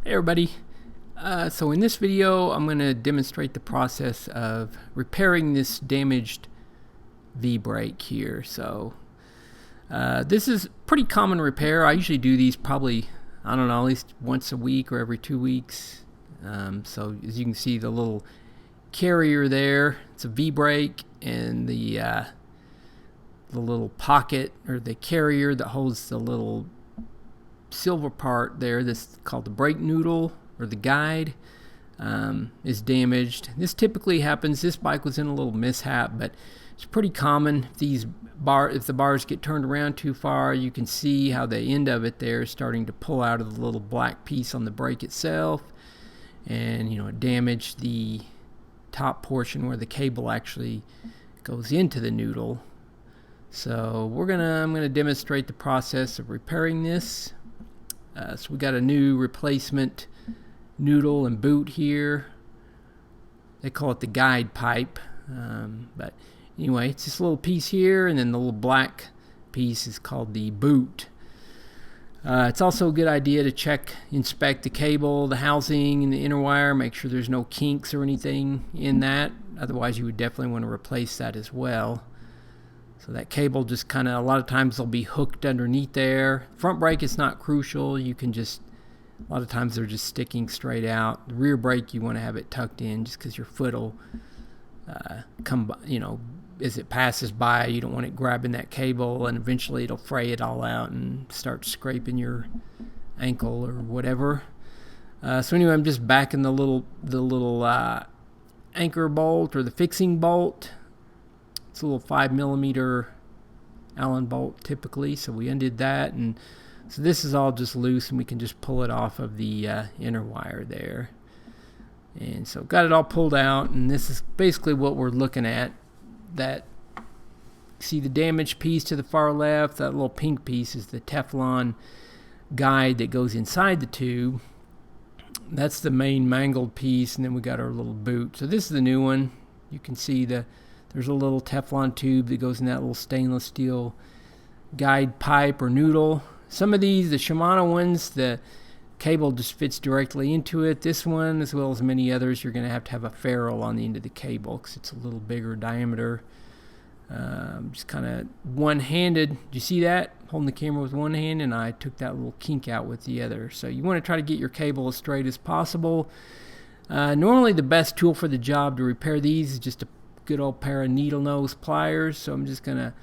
Hey everybody. So in this video I'm going to demonstrate the process of repairing this damaged V-brake here. So this is pretty common repair. I usually do these probably, I don't know, at least once a week or every 2 weeks. So as you can see, the little carrier there, it's a V-brake, and the little pocket or the carrier that holds the little silver part there, this called the brake noodle or the guide, is damaged. This typically happens. This bike was in a little mishap, but it's pretty common. If the bars get turned around too far, you can see how the end of it there is starting to pull out of the little black piece on the brake itself, and it damaged the top portion where the cable actually goes into the noodle. So I'm gonna demonstrate the process of repairing this. So we got a new replacement noodle and boot here. They call it the guide pipe, but anyway, it's this little piece here, and then the little black piece is called the boot. It's also a good idea to inspect the cable, the housing, and the inner wire, make sure there's no kinks or anything in that. Otherwise you would definitely want to replace that as well. So that cable just kind of, a lot of times they'll be hooked underneath there. Front brake is not crucial. You can just, a lot of times they're just sticking straight out. The rear brake, you want to have it tucked in just because your foot will come by, as it passes by. You don't want it grabbing that cable, and eventually it'll fray it all out and start scraping your ankle or whatever. So anyway, I'm just backing the little anchor bolt or the fixing bolt. It's a little 5mm Allen bolt typically, so we undid that, and so this is all just loose, and we can just pull it off of the inner wire there. And so got it all pulled out, and this is basically what we're looking at. That, see the damaged piece to the far left, that little pink piece is the Teflon guide that goes inside the tube. That's the main mangled piece, and then we got our little boot. So this is the new one. You can see there's a little Teflon tube that goes in that little stainless steel guide pipe or noodle. Some of these, the Shimano ones, the cable just fits directly into it. This one, as well as many others, you're going to have a ferrule on the end of the cable because it's a little bigger diameter. Just kind of one-handed. Do you see that? Holding the camera with one hand, and I took that little kink out with the other. So you want to try to get your cable as straight as possible. Normally the best tool for the job to repair these is just a good old pair of needle nose pliers. So I'm just going to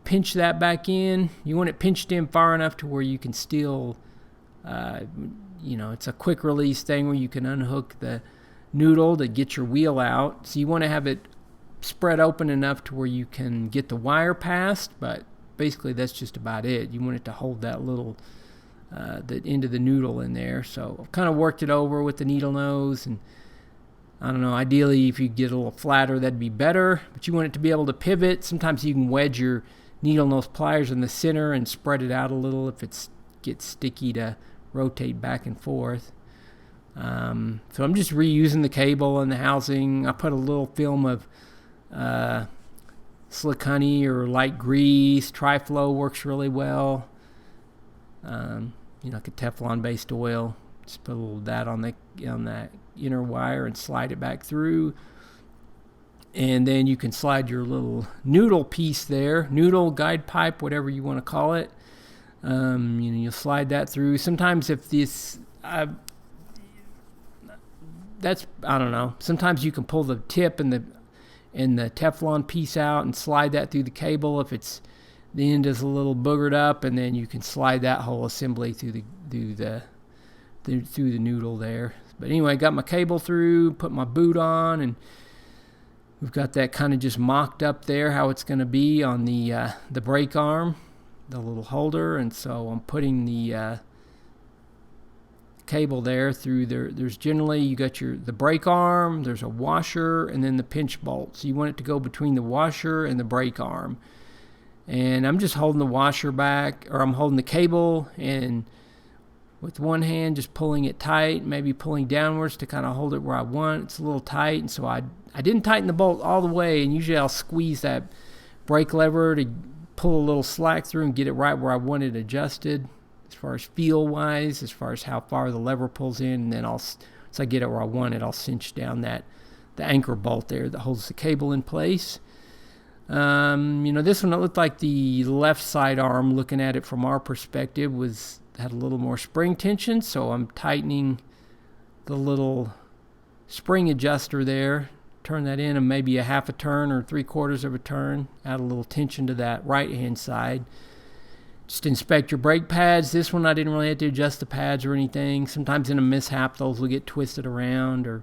pinch that back in. You want it pinched in far enough to where you can still, it's a quick release thing where you can unhook the noodle to get your wheel out. So you want to have it spread open enough to where you can get the wire past, but basically that's just about it. You want it to hold that little, the end of the noodle in there. So I've kind of worked it over with the needle nose, and I don't know, ideally if you get a little flatter that'd be better, but you want it to be able to pivot. Sometimes you can wedge your needle nose pliers in the center and spread it out a little if it gets sticky to rotate back and forth. So I'm just reusing the cable and the housing. I put a little film of slick honey or light grease. Tri-Flow works really well. Like a Teflon based oil. Just put a little of that on that inner wire and slide it back through, and then you can slide your little noodle piece there, noodle, guide pipe, whatever you want to call it. You'll slide that through. Sometimes if this I don't know, sometimes you can pull the tip and the Teflon piece out and slide that through the cable if the end is a little boogered up, and then you can slide that whole assembly through the noodle there. But anyway, got my cable through, put my boot on, and we've got that kind of just mocked up there how it's going to be on the brake arm, the little holder. And so I'm putting the cable there through there. There's generally, you got the brake arm, there's a washer, and then the pinch bolt. So you want it to go between the washer and the brake arm. And I'm just holding the washer back, or I'm holding the cable and with one hand just pulling it tight, maybe pulling downwards to kind of hold it where I want. It's a little tight, and so I didn't tighten the bolt all the way, and usually I'll squeeze that brake lever to pull a little slack through and get it right where I want it adjusted. far as feel wise, as far as how far the lever pulls in, and then once I get it where I want it, I'll cinch down the anchor bolt there that holds the cable in place. This one, it looked like the left side arm, looking at it from our perspective, had a little more spring tension, so I'm tightening the little spring adjuster there. Turn that in and maybe a half a turn or 3/4 of a turn. Add a little tension to that right hand side. Just inspect your brake pads. This one I didn't really have to adjust the pads or anything. Sometimes in a mishap those will get twisted around, or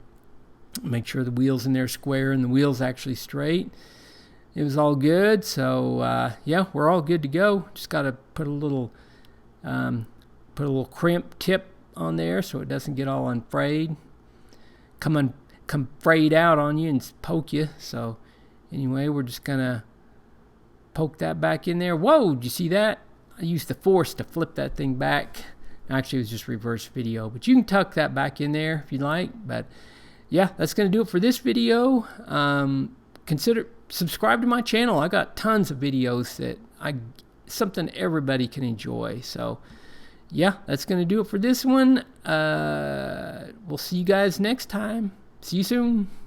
make sure the wheels in there square and the wheels actually straight. It was all good, so yeah, we're all good to go. Just got to put a little crimp tip on there so it doesn't get all unfrayed. Come frayed out on you and poke you. So anyway, we're just gonna poke that back in there. Whoa, did you see that? I used the force to flip that thing back. Actually, it was just reverse video, but you can tuck that back in there if you like. But yeah, that's gonna do it for this video. Consider subscribe to my channel. I got tons of videos that something everybody can enjoy. So yeah, that's gonna do it for this one. We'll see you guys next time. See you soon.